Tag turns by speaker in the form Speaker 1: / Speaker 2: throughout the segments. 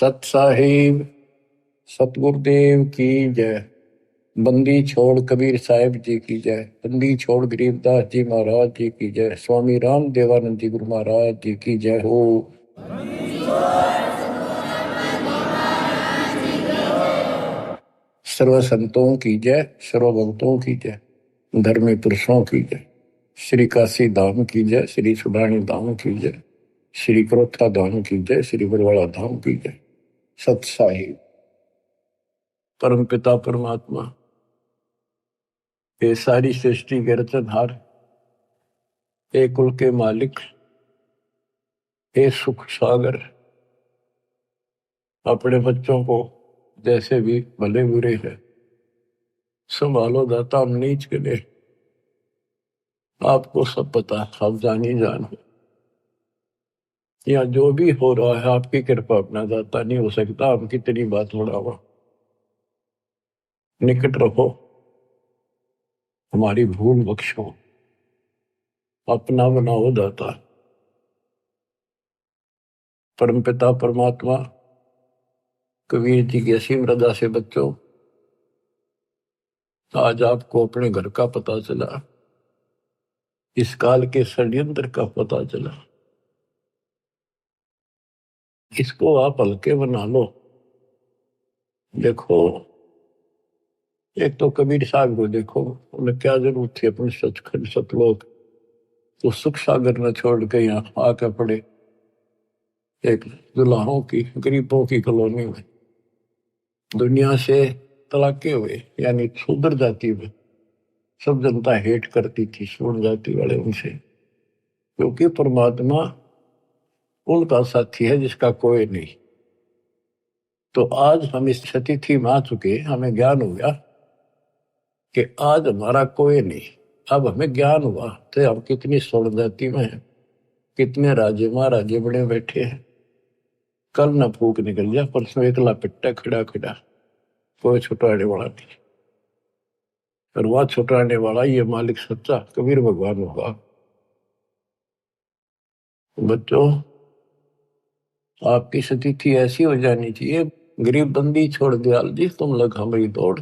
Speaker 1: सत साहिब सतगुरुदेव की जय। बंदी छोड़ कबीर साहिब जी की जय। बंदी छोड़ गरीबदास जी महाराज जी की जय। स्वामी राम देवानंद जी गुरु महाराज जी की जय हो। सर्व संतों की जय, सर्व भक्तों की जय, धर्मी पुरुषों की जय। श्री काशी धाम की जय, श्री सुडानी धाम की जय, श्री क्रोथा धाम की जय, श्री बरवाड़ा धाम की जय। सत साहिब परम पिता परमात्मा, ये सारी सृष्टि के रचनहार, हे कुल के मालिक, हे सुख सागर, अपने बच्चों को जैसे भी भले बुरे है संभालो दाता। हम नीच के लिए आपको सब पता, आप जानी जान। या जो भी हो रहा है आपकी कृपा, अपना दाता नहीं हो सकता। हम कितनी बात बढ़ावा, निकट रहो, हमारी भूल बख्शो, अपना बनाओ दाता। परमपिता परमात्मा कबीर जी की असीम रजा से बच्चों, आज आपको अपने घर का पता चला, इस काल के षड्यंत्र का पता चला। इसको आप हल्के बना लो। देखो, एक तो कबीर साहब को देखो, उन्हें क्या जरूरत थी अपने सचखंड सतलोक तो सुख सागर न छोड़ के यहाँ आकर पड़े एक दुल्हाओं की गरीबों की कॉलोनी में। दुनिया से तलाके हुए, यानी शूद्र जाति में सब जनता हेट करती थी शूद्र जाति वाले उनसे, क्योंकि परमात्मा उनका साथी है जिसका कोई नहीं। तो आज हम इस तिथि में आ चुके, हमें ज्ञान हो गया कि आज हमारा कोई नहीं। अब हमें ज्ञान हुआ तो हम कितनी स्वर्ण जाति में हैं, कितने राजे महाराजे बड़े बैठे हैं। कल न फूक निकल जाए, परसों एकला पिट्टा खड़ा खड़ा, कोई छुटाने वाला नहीं। और वह छुटाने वाला ये मालिक सच्चा कबीर भगवान होगा। बच्चों, आपकी स्थिति ऐसी हो जानी चाहिए, गरीब बंदी छोड़ दयाल जी तुम लग हमारी दौड़,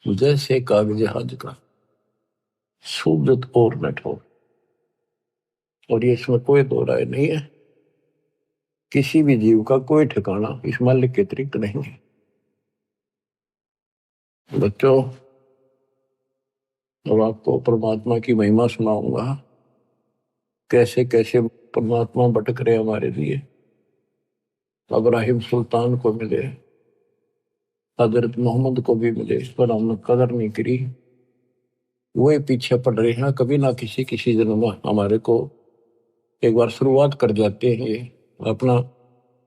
Speaker 1: जैसे कागज जहाज का सूरत और न ठोर। और ये इसमें कोई दो राय नहीं है, किसी भी जीव का कोई ठिकाना इस मालिक के अतिरिक्त नहीं है। बच्चों, अब आपको परमात्मा की महिमा सुनाऊंगा, कैसे कैसे परमात्मा भटक रहे हमारे लिए। इब्राहिम सुल्तान को मिले, हजरत मोहम्मद को भी मिले, पर हमने कदर नहीं करी। वही पीछे पड़ रहे हैं, कभी ना किसी जन्म में हमारे को एक बार शुरुआत कर जाते हैं, ये अपना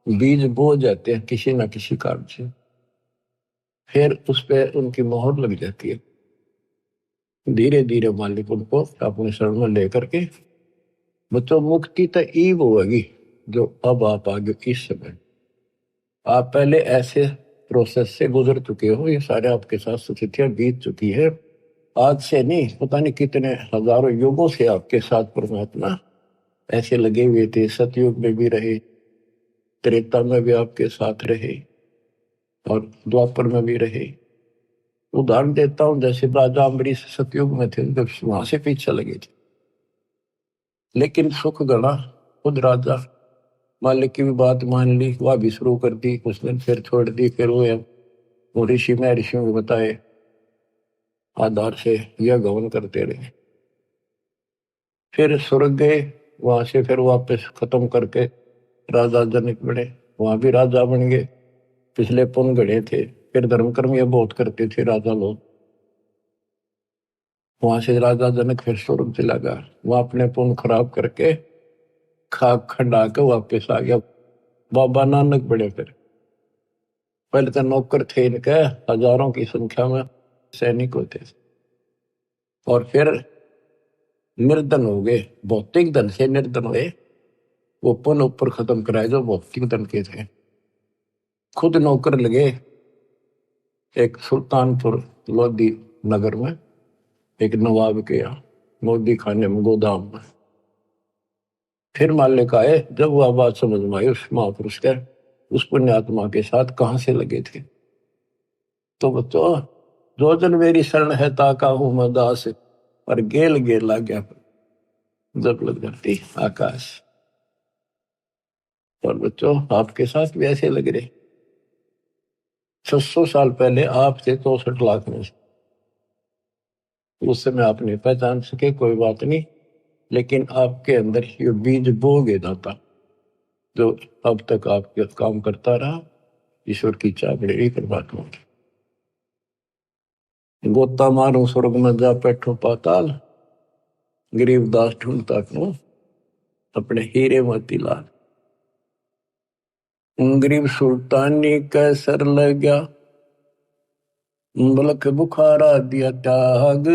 Speaker 1: बीज बो जाते हैं किसी ना किसी कारण से, फिर उस पर उनकी मोहर लग जाती है। धीरे धीरे मालिक उनको अपने शरण में लेकर के, बच्चों मुक्ति तो ईव होगी जो अब आप आगे इस समय, आप पहले ऐसे प्रोसेस से गुजर चुके हो, ये सारे आपके साथ स्थितियां बीत चुकी है। आज से नहीं, पता नहीं कितने हजारों युगों से आपके साथ परमात्मा ऐसे लगे हुए थे। सतयुग में भी रहे, त्रेता में भी आपके साथ रहे, और द्वापर में भी रहे। उदाहरण देता हूं, जैसे राजा अम्बरीश सतयुग में थे, जब वहां से पीछे लगे थे, लेकिन सुख गणा खुद राजा मालिक की भी बात मान ली, वह भी शुरू कर दी, कुछ दिन फिर छोड़ दी। फिर वो ऋषि में ऋषियों को बताए आधार से यह गवन करते रहे। फिर स्वर्ग गए, वहां से फिर वापस खत्म करके राजा जनक बने, वहां भी राजा बन गए। पिछले पुण्य गढ़े थे, फिर धर्म कर्म ये बहुत करते थे राजा लोग। वहां से राजा जनक फिर स्वर्ग चला गया, वहां अपने पुण्य खराब करके खाक खंडा के वापस आ गया। बाबा नानक बड़े, फिर पहले तो नौकर थे इनके हजारों की संख्या में, सैनिक होते थे, और फिर निर्धन हो गए, भौतिक धन से निर्धन हुए। वो पुण्य ऊपर खत्म कराए जो भौतिक धन के थे। खुद नौकर लगे एक सुल्तानपुर लोधी नगर में, एक नवाब के यहाँ मोदी खाने में, गोदाम में। फिर मालिक आए, जब वह बात समझ में आई उस महापुरुष के, उस पुण्यात्मा के साथ कहां से लगे थे। तो बच्चों, जो जन मेरी शरण है ताका हूं मैं दास, पर गेल गेल ला गया जब लग धरती आकाश। और बच्चों, आपके साथ भी ऐसे लग रहे। 600 साल पहले आप थे 64 लाख में से। उस समय आप नहीं पहचान सके, कोई बात नहीं, लेकिन आपके अंदर ये बीज बो गया दाता, जो अब तक आपके काम करता रहा। ईश्वर की चाबड़ी परमात्मा की। गोता मारू स्वर्ग में जा बैठो पाताल, गरीबदास ढूंढता क्यों अपने हीरे मोतीलाल। गरीब सुल्तानी कैसर लग गया, बलक बुखारा दिया त्याग,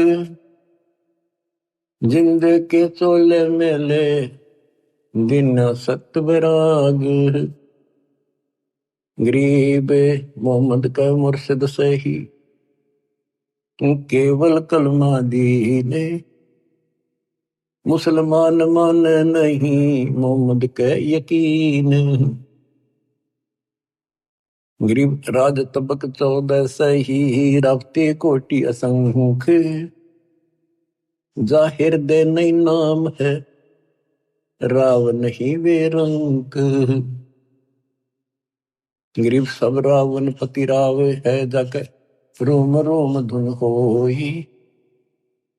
Speaker 1: जिंदे के चोले मेले दिन सत बैराग। गरीब मोहम्मद का मुर्शिद सही, केवल कलमा दीने, मुसलमान मान नहीं मोहम्मद के यकीन। गरीब राज तबक 14 सही, रावते कोटि असंख्य, जाहिर दे नहीं नाम है राव नहीं वे रंक। गरीब सब रावण पति राव है, जाके रोम रोम धुन होई,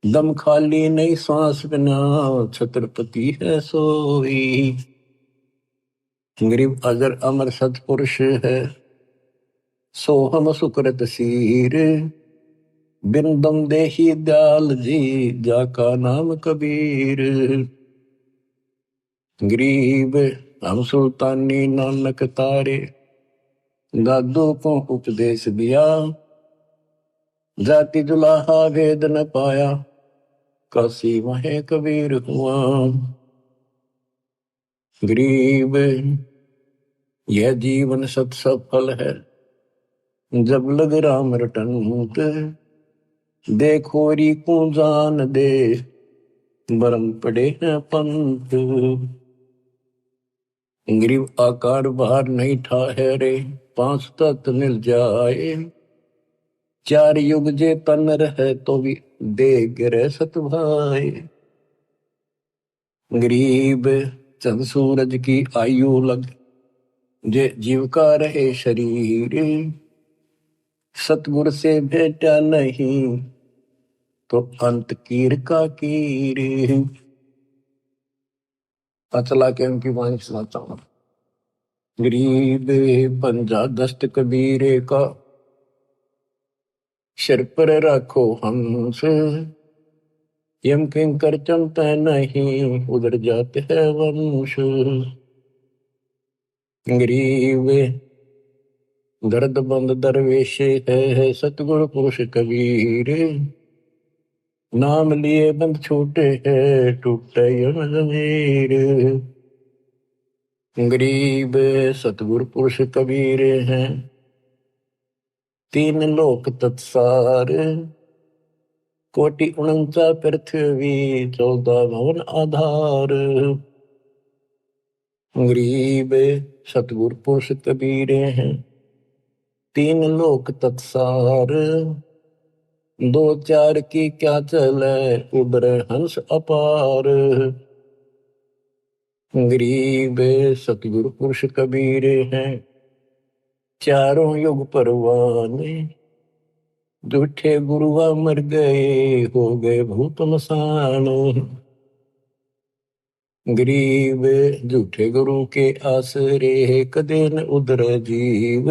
Speaker 1: दम खाली नहीं सांस बिना छत्रपति है सोई। गरीब अजर अमर सतपुरुष है, सोहम सुकृत सीर, बिन दम देही दयाल जी, जाका नाम कबीर। गरीब हम सुल्तानी नानक तारे, दादू को उपदेश दिया, जाति जुलाहा भेद न पाया, काशी वहे कबीर हुआ। गरीब यह जीवन सत सफल है, जब लग राम रटंत, देखोरी को जान दे बरम पड़े हैं पंथ। गरीब आकार बाहर नहीं ठहरे, 5 तत्व मिल जाए, 4 युग जे तन रहे तो भी दे गिरे सत भाई। गरीब चंद सूरज की आयु लग, जे जीव का रहे शरीर, सतगुर से भेटा नहीं तो अंत कीर का कीर। चला के उनकी वाणी सुनाता हूं। गरीब पंजा दस्त कबीरे का, सिर पर रखो हंस, यम किंकर चमते नहीं उधर जाते हैं वंश। गरीब दर्द बंद दरवेश है, सतगुरु पुरुष कबीर, नाम लिए बंद छूटे है टूटे यम जमीर। गरीब सतगुरु पुरुष कबीर हैं, 3 लोक तत्सार, कोटि 49 पृथ्वी 14 भवन आधार। गरीब सतगुरु पुरुष कबीर हैं, 3 लोक तत्सार, 2 4 की क्या चले उबरे हंस अपार। गरीब सतगुरु पुरुष कबीर हैं, चारों युग परवाने, झूठे गुरुआ मर गए हो गए भूत मसान। गरीब झूठे गुरु के आसरे, कदे न उधर जीव,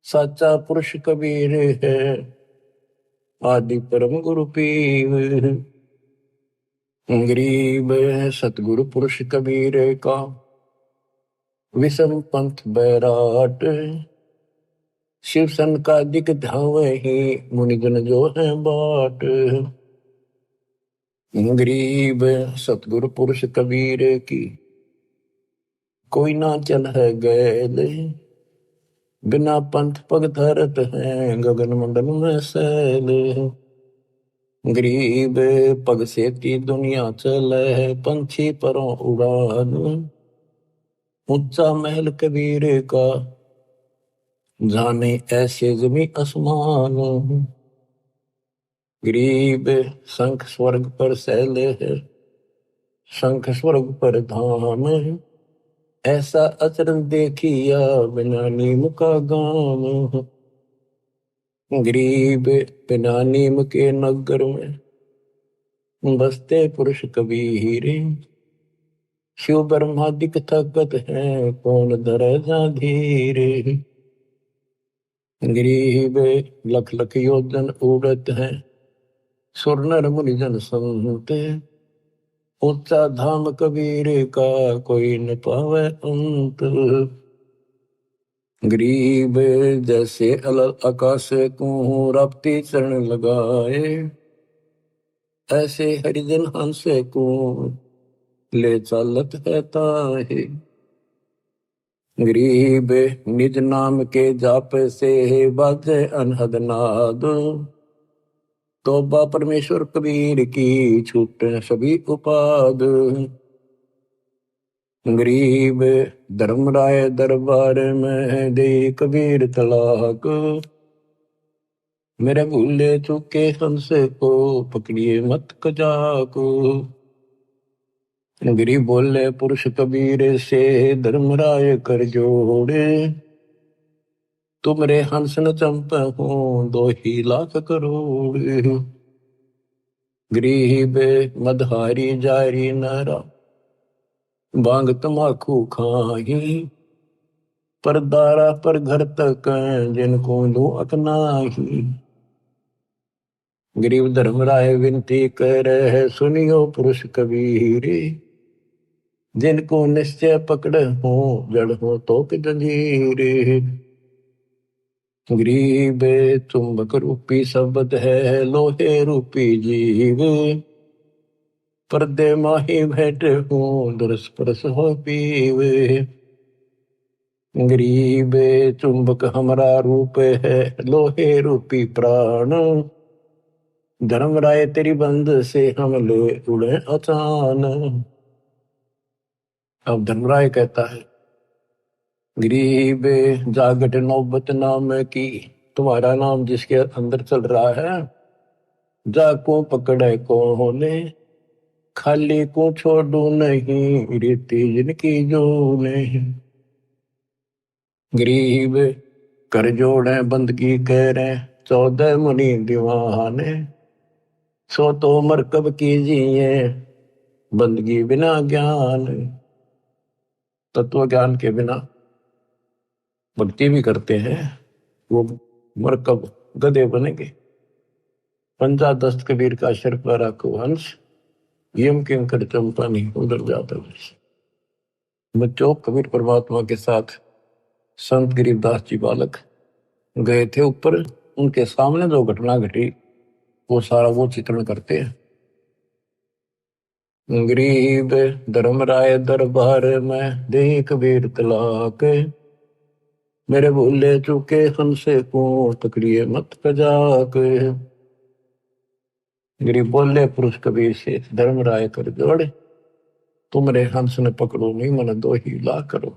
Speaker 1: साचा पुरुष कबीर है आदि परम गुरु पीव। गरीब सतगुरु पुरुष कबीर का, विषम पंथ बैराट, शिव सन का दिक धावहि, मुनिजन जो है बाट। गरीब सतगुरु पुरुष कबीर की, कोई ना चल है गैल, बिना पंथ पग धरत है गगन मंडल में सैल। गरीब पग से की दुनिया चले, पंछी परों उड़ान, ऊंचा महल कबीर का, जाने ऐसे जमी आसमान। गरीब शंख स्वर्ग पर सैले है, शंख स्वर्ग पर धाम। ऐसा अचरज देखिया बिना नीम का गाम। गरीब बिना नीम के नगर में बसते पुरुष कबीर। शिव ब्रह्मादिक थकत है, कौन धरे जा धीरे। गरीब लख लख योजन उड़त है, सुर नर मुनिजन संत। ऊंचा धाम कबीर का, कोई न पावे अंत। गरीब जैसे अलग आकाश को रपती चरण लगाए, ऐसे हरिजन हंस को ले चालत है ताहे। गरीब निज नाम के जाप से बाजे अनहद नाद। तौबा परमेश्वर कबीर की, छूट सभी उपाद। गरीब धर्मराय दरबार में दे कबीर तलाक। मेरे भूले चूके हमसे को, पकड़िए मत कजाक। गरीब बोले पुरुष कबीर से, धर्मराय कर जोड़े। तुमरे हंस न चंप हो, 2 ही लाख करोड़। गरीब मदहारी जारी नारा, बांग तमाकू खाही। पर दारा पर घर तक, जिनको दो अकनाही। गरीब धर्मराय विनती कर है, सुनियो पुरुष कबीर। जिनको निश्चय पकड़ हो, जड़ हो तो कि जंजीर। गरीब चुंबक रूपी शब्द है, लोहे रूपी जीव। पर्दे माही भेंट हो, दरस परस हो पीव। गरीब चुंबक हमारा रूप है, लोहे रूपी प्राण। धर्मराय तेरी बंद से हम ले उड़े अचान। अब धर्मराय कहता है, गरीब जागट नौबत नाम की, तुम्हारा नाम जिसके अंदर चल रहा है। जाको पकड़े कोने, खाली को छोड़ू नहीं, रीति जिनकी जो नहीं। गरीब कर जोड़े बंदगी कह रहे, 14 मुनि दीवाने। सो तो मरकब कीजिए, बंदगी बिना ज्ञान। तत्व ज्ञान के बिना भक्ति भी करते हैं, वो मरकब गधे बनेंगे। पंजा दस्त कबीर का शर पर रखो हंस, यम किम कर चंपा नहीं उधर जाता वंश। बच्चों, कबीर परमात्मा के साथ संत गरीबदास जी बालक गए थे ऊपर। उनके सामने जो घटना घटी वो सारा वो चित्रण करते हैं। गरीब धर्मराय दरबार में दे कबीर तलाक। मेरे भूले चूके हमसे को, पकड़िए मत कजाक। गरीब बोले पुरुष कबीर से, धर्मराय कर जोड़े। तुमरे हंस ने पकड़ो नहीं, मन 2 ही लाख करो।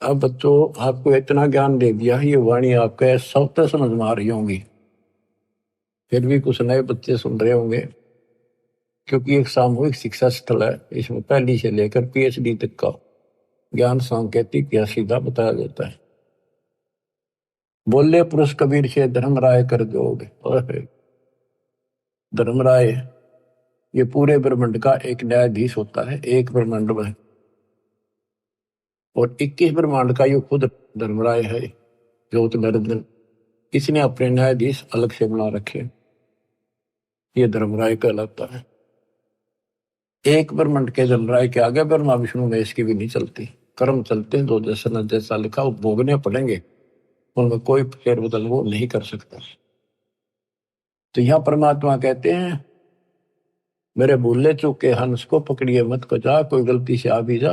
Speaker 1: अब बच्चों, आपको इतना ज्ञान दे दिया, ये वाणी आपके सब तक समझ में आ रही होंगी। फिर भी कुछ नए बच्चे सुन रहे होंगे, क्योंकि एक सामूहिक शिक्षा स्थल है। इसमें पहली से लेकर PhD तक का ज्ञान सांकेतिक या सीधा बताया जाता है। बोले पुरुष कबीर से, धर्मराय कर जोड़। धर्मराय ये पूरे ब्रह्मांड का एक न्यायाधीश होता है, एक ब्रह्मांड में। और 21 ब्रह्मांड का ये खुद धर्मराय है, ज्योत नरदन। इसने अपने न्यायाधीश अलग से बना रखे, ये धर्मराय कहलाता है। एक ब्रह्मांड के धर्मराय के आगे ब्रह्मा विष्णु महेश की भी नहीं चलती। कर्म चलते हैं, जो जैसा न जैसा लिखा वो भोगने पड़ेंगे, उनमें कोई फेरबदल वो नहीं कर सकता। तो यहां परमात्मा कहते हैं, मेरे भूले चूके हंस को पकड़िए मत कजा। कोई गलती से आ भी जा,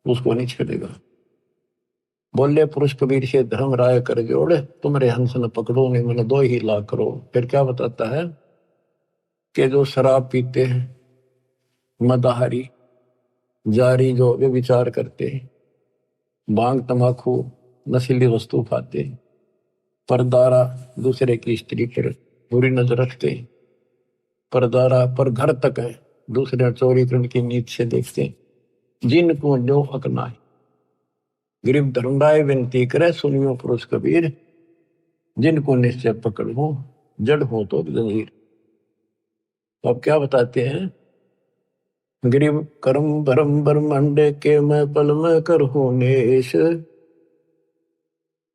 Speaker 1: उसको नहीं छेड़ेगा। बोले पुरुष कबीर से, धर्मराय कर जोड़े। तुमरे हंस न पकड़ो नहीं, मैंने 2 ही लाख करो। फिर क्या बताता है कि जो शराब पीते हैं, मदाहारी, जारी जो वे विचार करते, भांग तंबाकू नशीली वस्तु खाते, परदारा दूसरे की स्त्री पर बुरी नजर रखते, परदारा पर घर तक है दूसरे चोरी करने की नीत से देखते, जिनको जो हक ना है। गरीब धर्मराय विनती करे सुनियो पुरुष कबीर, जिनको निश्चय पकड़ हो जड़ हो तो जंजीर। तो अब क्या बताते हैं, गरीब कर्म भरम ब्रह्मांड के मैं पल में कर हो नेश,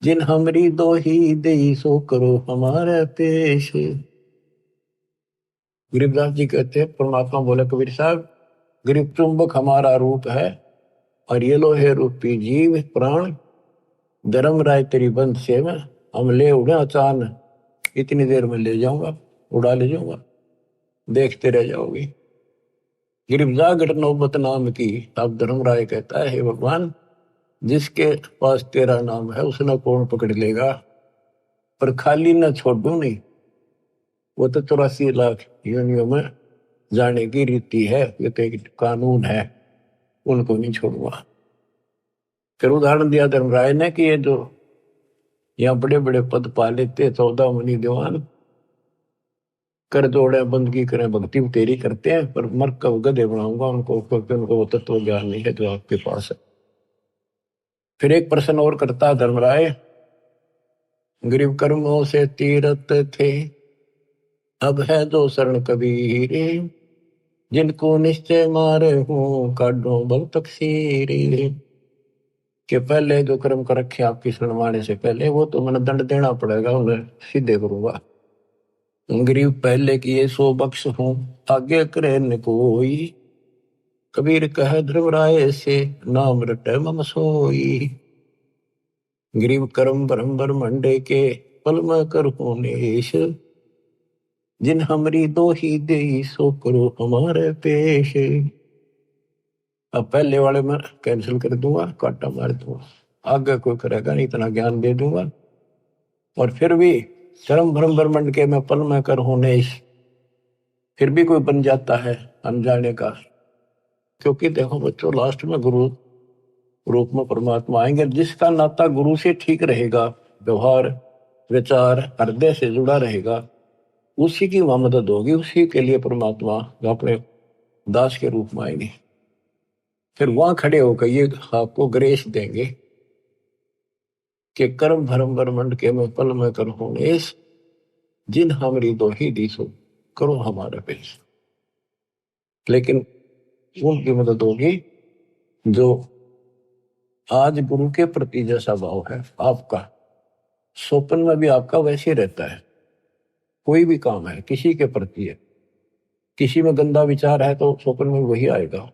Speaker 1: जिन हमरी दो ही दे सो करो हमारे पेश। गरीबदास जी कहते हैं, परमात्मा बोले कबीर साहब, गरीब चुंबक हमारा रूप है और ये लोहे रूपी जीव प्राण, धर्म राय तेरी बंद से में हम ले उड़े अचानक, इतनी देर में ले जाऊंगा, उड़ा ले जाऊंगा, देखते रह जाओगे। गिरफ्तार घट नौबत नाम की। अब धर्मराय कहता है, हे भगवान, जिसके पास तेरा नाम है उसने कौन पकड़ लेगा, पर खाली न छोड़ू नहीं, वो तो 84 लाख योनियों में जाने की रीति है, ये तो एक कानून है, उनको नहीं छोड़ूंगा। फिर उदाहरण दिया धर्मराय ने कि ये जो यहाँ बड़े बड़े पद पा लेते 14 मुनि दीवान, कर जोड़े बंदगी करें भक्ति तेरी करते हैं, पर मर कब गधे बनाऊंगा उनको, क्योंकि उनको वो तत्व ज्ञान नहीं है जो आपके पास है। फिर एक प्रश्न और करता है धर्मराय, गरीब कर्मों से तीरथ थे, अब है जो शरण कबीर, जिनको निश्चय मारे हूं काढो बल तकसीर। के पहले जो कर्म कर रखे आपकी शरण माने से पहले, वो तो मैंने दंड देना पड़ेगा, उन्हें सीधे करूंगा। गरीब पहले किए सो बख्श हूं, आगे करे न कोई, कबीर कह ध्रुवराय से नाम रटे मम सोई। गरीब कर्म ब्रह्म ब्रह्मंडे के पल में कर नेश, जिन हमरी दो ही दे सो करो हमारे पेश। अब पहले वाले में कैंसिल कर दूंगा, काटा मार दूंगा, आगे कोई करेगा नहीं, इतना ज्ञान दे दूंगा। और फिर भी कर्म ब्रह्म ब्रह्मंड के मैं पल में कर नेश, फिर भी कोई बन जाता है अनजाने का, क्योंकि देखो बच्चों, लास्ट में गुरु रूप में परमात्मा आएंगे। जिसका नाता गुरु से ठीक रहेगा, व्यवहार विचार हृदय से जुड़ा रहेगा, उसी की वहां मदद होगी, उसी के लिए परमात्मा अपने दास के रूप में आएंगे। फिर वहां खड़े होकर ये आपको ग्रेस देंगे कि कर्म भरम ब्रह्मंड के मैं पल में कर नेश, जिन हमारी दो ही दिसो करो हमारा पेश। लेकिन उनकी मदद होगी जो आज गुरु के प्रति जैसा भाव है आपका, स्वप्न में भी आपका वैसे ही रहता है। कोई भी काम है किसी के प्रति है, किसी में गंदा विचार है तो स्वप्न में वही आएगा,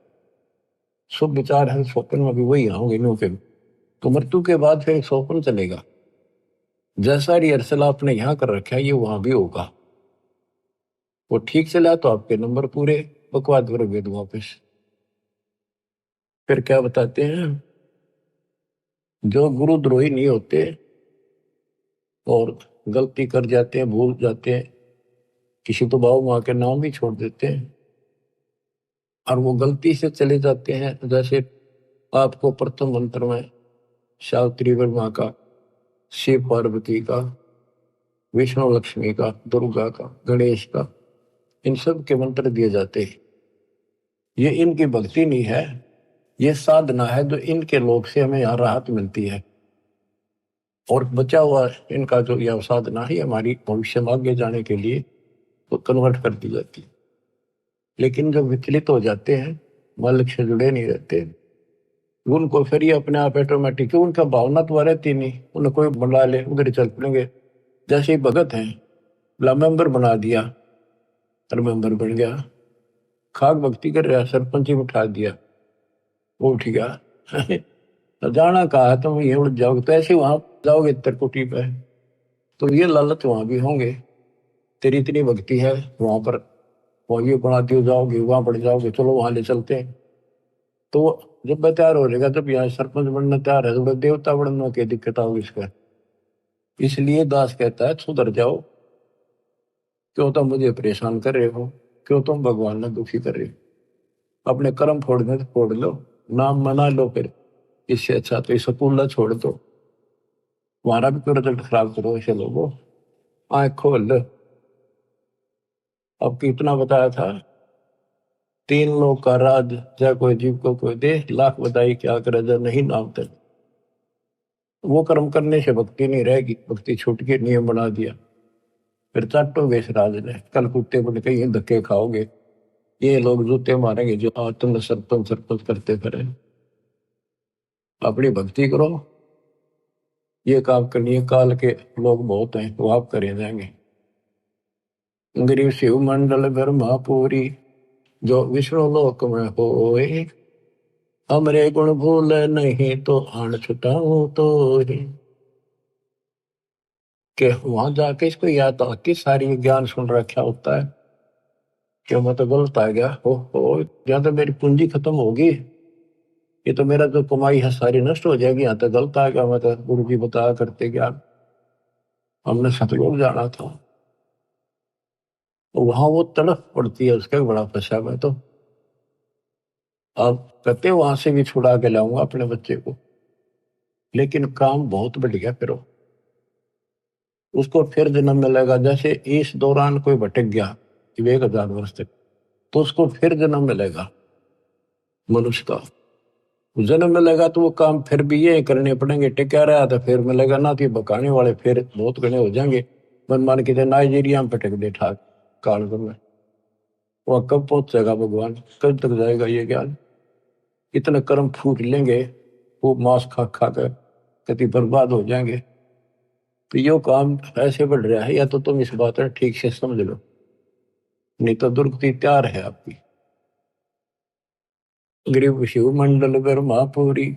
Speaker 1: शुभ विचार है स्वप्न में भी वही आओगे नो के। तो मृत्यु के बाद फिर स्वप्न चलेगा, जैसा रिहर्सल आपने यहाँ कर रखा है ये वहां भी होगा। वो ठीक चला तो आपके नंबर पूरे, बकवाद करोगे तो वापिस। फिर क्या बताते हैं, जो गुरुद्रोही नहीं होते और गलती कर जाते हैं, भूल जाते हैं, किसी तो बाबू माँ के नाम भी छोड़ देते हैं और वो गलती से चले जाते हैं, जैसे आपको प्रथम मंत्र में सावित्री वर्मा का, शिव पार्वती का, विष्णु लक्ष्मी का, दुर्गा का, गणेश का, इन सब के मंत्र दिए जाते हैं। ये इनकी भक्ति नहीं है, ये साधना है जो इनके लोक से हमें यहाँ राहत मिलती है। और बचा हुआ इनका जो यह साधना है हमारी भविष्य में आगे जाने के लिए तो कन्वर्ट कर दी जाती है। लेकिन जो विचलित हो जाते हैं, मालिक से जुड़े नहीं रहते, उनको फिर ये अपने आप ऑटोमेटिक, उनका भावना तो रहती नहीं, उन्हें कोई बुला ले उधर चल पड़ेंगे। जैसे ही भगत हैं, मेंबर बना दिया और मेंबर बन गया, खाक भक्ति कर रहा, सरपंच ही उठा दिया, वो उठ गया। तो जाना कहा तुम ये उड़ जाओगे, तो ऐसे वहां जाओगे त्रिकुटी पे, तो ये लालच वहां भी होंगे, तेरी इतनी भक्ति है वहां पर, वहां ये बनाती हो जाओगे, वहां पड़ जाओगे, चलो वहां ले चलते हैं। तो जब मैं तैयार हो जाएगा, जब यहाँ सरपंच बनना तैयार है, तो देवता बनने की दिक्कत होगी इसका। इसलिए दास कहता है सुधर जाओ, क्यों तुम मुझे परेशान कर रहे हो, क्यों तुम भगवान ने दुखी कर रहे हो। अपने कर्म फोड़ने तो फोड़ लो, नाम मना लो, फिर इससे अच्छा तो स्कूल छोड़ दो, तुम्हारा भी तो रिजल्ट खराब करो ऐसे लोगों। आँख खोल लो। अब कितना बताया था, 3 लोग का राज, जय कोई जीव को कोई दे, लाख बधाई क्या करे जब नहीं नाम तक। वो कर्म करने से भक्ति नहीं रहेगी, भक्ति छूट के नियम बना दिया, फिर चाटोगे इस राज ने, कल कुत्ते बोले कहीं धक्के खाओगे, ये लोग जूते मारेंगे जो तुम सरपंच सरपंच करते फिरे। अपनी भक्ति करो, ये काम करनी काल के लोग बहुत हैं वो आप करे जाएंगे। गरीब शिव मंडल ब्रह्मापुरी, जो विष्णु लोक में होए, हमरे गुण भूल नहीं तो आन छुटाऊं तो ही। के वहां जाके इसको याद आके सारी ज्ञान सुन रखा होता है कि मैं तो गलत आ गया, हो या तो मेरी पूंजी खत्म होगी, ये तो मेरा जो कमाई है सारी नष्ट हो जाएगी, यहाँ तो गलत आ गया, मैं तो गुरु जी बताया करते ज्ञान, हमने सतलोक जाना था। वहां वो तड़फ पड़ती है, उसका भी बड़ा फंसा मैं तो। अब कहते वहां से भी छुड़ा के लाऊंगा अपने बच्चे को, लेकिन काम बहुत बढ़िया करो, उसको फिर जन्म मिलेगा। जैसे इस दौरान कोई भटक गया 1000 वर्ष तक, तो उसको फिर जन्म मिलेगा मनुष्य का, जन्म मिलेगा तो वो काम फिर भी ये करने पड़ेंगे, टिका रहा तो फिर मिलेगा ना, तो बकाने वाले फिर बहुत गणे हो जाएंगे। मन मान के नाइजीरिया में पटक दे ठाक काल में, वह कब पहुंचेगा भगवान, कब तक जाएगा ये ज्ञान। इतने कर्म फूट लेंगे, वो मांस खा खा कर कति बर्बाद हो जाएंगे। तो यो काम ऐसे बढ़ रहा है, या तो तुम इस बात है ठीक से समझ लो, नहीं तो दुर्गति तैयार है आपकी। गरीब शिव मंडल ब्रह्मापुरी,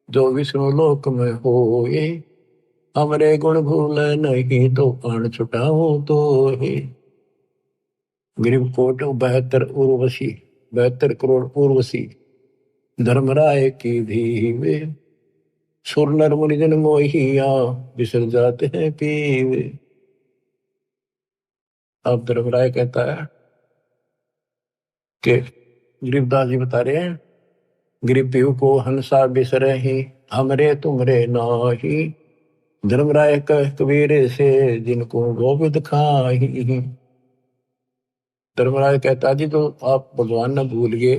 Speaker 1: जो विष्णु लोक में होए, हमरे गुण भूल नहीं तो प्राण छुटाओ तो ही। गरीब कोट 72 उर्वशी, 72 करोड़ उर्वशी, धर्मराय की धीवे, सुर नर मुनि जन मोहिया, बिसर जाते हैं पीवे। अब धर्मराय कहता है कि गरीबदास जी बता रहे हैं, गरीब पीहू को हंसा बिसर ही, हमरे तुमरे नाही, धर्मराय कह कबीर से जिनको गोविंद खाही। धर्मराज कहता जी, तो आप भगवान न भूल गए,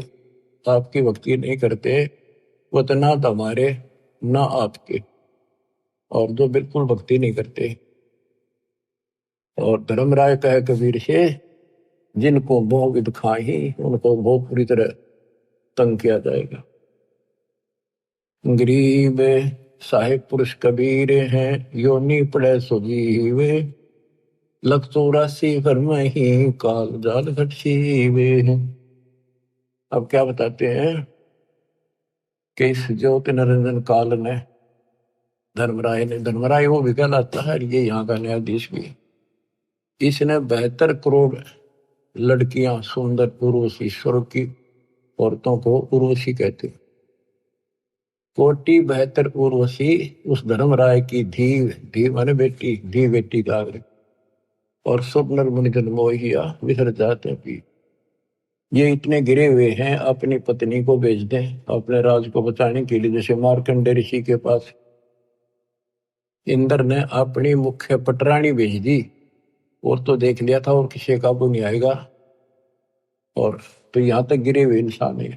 Speaker 1: आपकी भक्ति नहीं करते, वो तो ना तो हमारे ना आपके, और जो बिल्कुल भक्ति नहीं करते। और धर्मराय कहे कबीर से, जिनको मोह विद खाही, उनको बहुत बुरी तरह तंग किया जाएगा। गरीब साहिब पुरुष कबीर हैं, योनि पड़े सुजीवे, 184 भर में ही काल जाल घट सीवे। अब क्या बताते हैं कि इस ज्योति निरंजन काल ने, धर्मराय वो भी कहलाता है, ये यहाँ का न्यायाधीश भी, इसने 72 करोड़ लड़कियां सुंदर उर्वशी, स्वर्ग की औरतों को उर्वशी कहते, कोटि 72 उर्वशी उस धर्मराय की धी, धी माने बेटी, धी बेटी का, और स्वप्नर मुनि जन मोहिया बिसर जाते भी। ये इतने गिरे हुए हैं, अपनी पत्नी को भेज दें अपने राज को बचाने के लिए, जैसे मार्कंडे ऋषि के पास इंद्र ने अपनी मुख्य पटरानी भेज दी, और तो देख लिया था और किसी काबू नहीं आएगा, और तो यहां तक गिरे हुए इंसान है।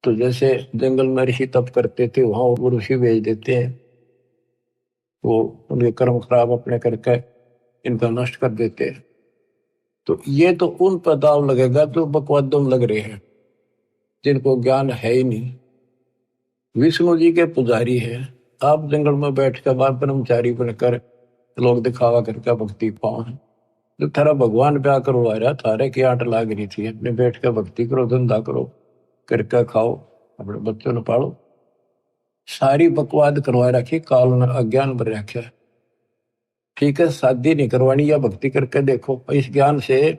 Speaker 1: तो जैसे जंगल में ऋषि तप करते थे, वहां वो ऋषि भेज देते हैं, वो उनके कर्म खराब अपने करके इनका नष्ट कर देते हैं। तो ये तो उन पर दाव लगेगा जो बकवादम लग रहे हैं, जिनको ज्ञान है ही नहीं। विष्णु जी के पुजारी है, आप जंगल में बैठ कर बार ब्रह्मचारी बनकर लोग दिखावा करके भक्ति पाओ, जो थारा भगवान ब्याह करवा रहा, थारे की आट लाग रही थी, अपने बैठ कर भक्ति करो, धंधा करो, करके खाओ, अपने बच्चों ने पालो, सारी बकवाद करवा रखी, काल ने अज्ञान भर रखा है। ठीक है, शादी नहीं करवानी, या भक्ति करके देखो, इस ज्ञान से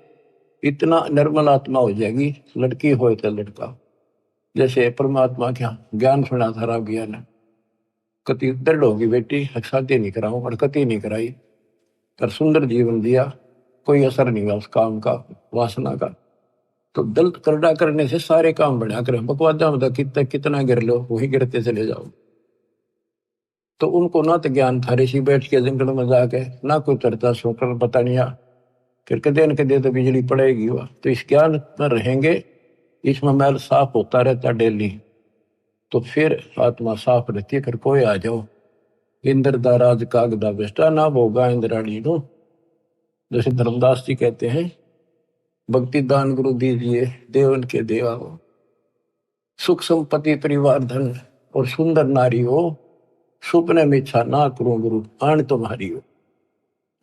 Speaker 1: इतना निर्मल आत्मा हो जाएगी, लड़की हो तो लड़का। जैसे परमात्मा क्या ज्ञान सुना था, राव ज्ञान है, कति दृढ़ होगी बेटी, शादी नहीं कराऊं, और कति नहीं कराई, पर सुंदर जीवन दिया, कोई असर नहीं हुआ उस काम का, वासना का। तो दल करड़ा करने से सारे काम बढ़िया करें, बकवादा में कितना कितना गिर लो वही गिरते चले जाओ। तो उनको ना तो ज्ञान था, ऋषि बैठ के जंगल में जाके ना कोई चर्चा सोकर पता नहीं, फिर कदे न कदे तो बिजली पड़ेगी वह। तो इस ज्ञान में रहेंगे, इसमें मैल साफ होता रहता डेली, तो फिर आत्मा साफ रहती है। फिर कोई आ जाओ इंद्र दा राज कागदा बेस्टा ना भोगा इंद्राणी नो, जैसे धर्मदास जी कहते हैं, भक्ति दान गुरु दीजिए देवन के देवा हो, सुख संपत्ति परिवार धन और सुंदर नारी हो, सुपने में इच्छा ना करूं गुरु आण तुम्हारी हो।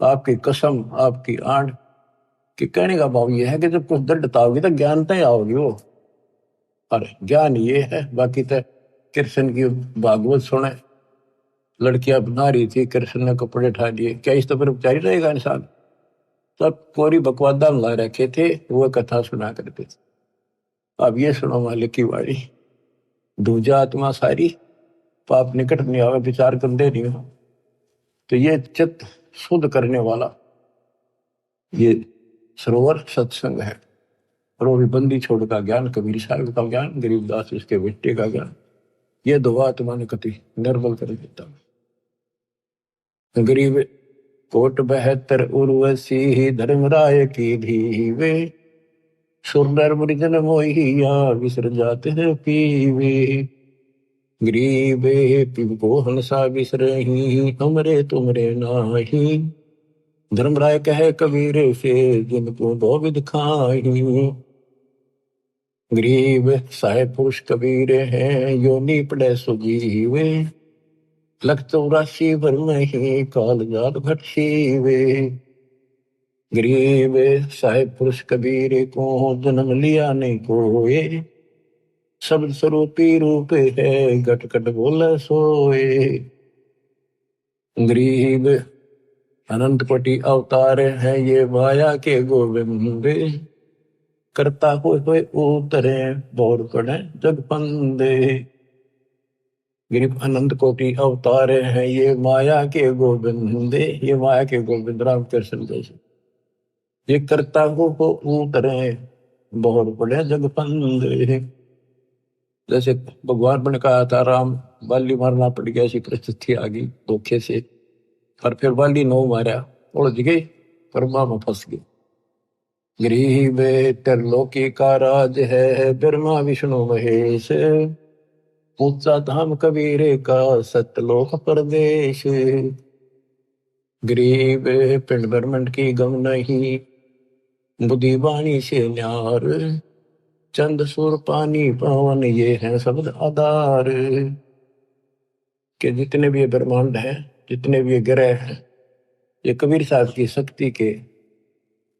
Speaker 1: आपकी कसम आपकी आण कि कहने का भाव यह है कि जब कुछ दृढ़ता होगी तो ज्ञानता ही आओगी वो। और ज्ञान ये है, बाकी तो कृष्ण की भागवत सुने, लड़कियां बना रही थी, कृष्ण ने कपड़े उठा दिए, क्या इस तो पर जारी रहेगा इंसान? सब कोरी बकवादा मिला रखे थे, वो कथा सुना करते थे। अब ये सुनो मालिक की वाणी, दूजा आत्मा सारी पाप निकट नहीं आवे, विचार कर दे नहीं हो। तो ये चित्त शुद्ध करने वाला ये सरोवर सत्संग है। और वो भी बंदी छोड़ का ज्ञान, कबीर साहब का ज्ञान, गरीबदास इसके बेटे का ज्ञान, ये दो आत्मा ने कति निर्बल कर देता। गरीब कोट 72 उर्वशी धर्मराय की धीवे, सुरनर मुरिजन मोहिया विसर जाते हैं पीवे। गरीबे पिंको हंसा विसरही, हमरे तुमरे नाही, धर्मराय कहे कबीर से जिनको बहुविध खाही। गरीब साहेब पुरुष कबीर हैं, योनि पड़े सुजीवे, लख 84 भर में काल जाल घट सीवे। गरीब साहेब पुरुष कबीर को जन्म लिया नहीं कोए, शब्द स्वरूपी रूप है घट घट बोले सोए। गरीब अनंत कोटि अवतार है ये माया के गोविंदे, करता हुए उतरे बोर पड़े जग फंदे। गरीब अनंत कोटि अवतार हैं ये माया के गोविंदे, ये माया के गोविंद राम कृष्ण जैसे, ये करता हो उतरे बोर पड़े जग फंदे। जैसे भगवान ने कहा था राम बाली मारना पड़ गया, ऐसी परिस्थिति आ गई धोखे से, और फिर बाली नो मारा, उलझ गए, कर्मा में फंस गए। गरीब त्रिलोकी का राज है ब्रह्मा विष्णु महेश, ऊंचा धाम कबीरे का सतलोक प्रदेश। गरीब पिंड ब्रह्मंड की गम नहीं, बुद्धि वाणी से न्यार, चंद सुर पानी पवन ये है शब्द आधार। के जितने भी ब्रह्मांड हैं, जितने भी ग्रह हैं, ये कबीर साहब की शक्ति के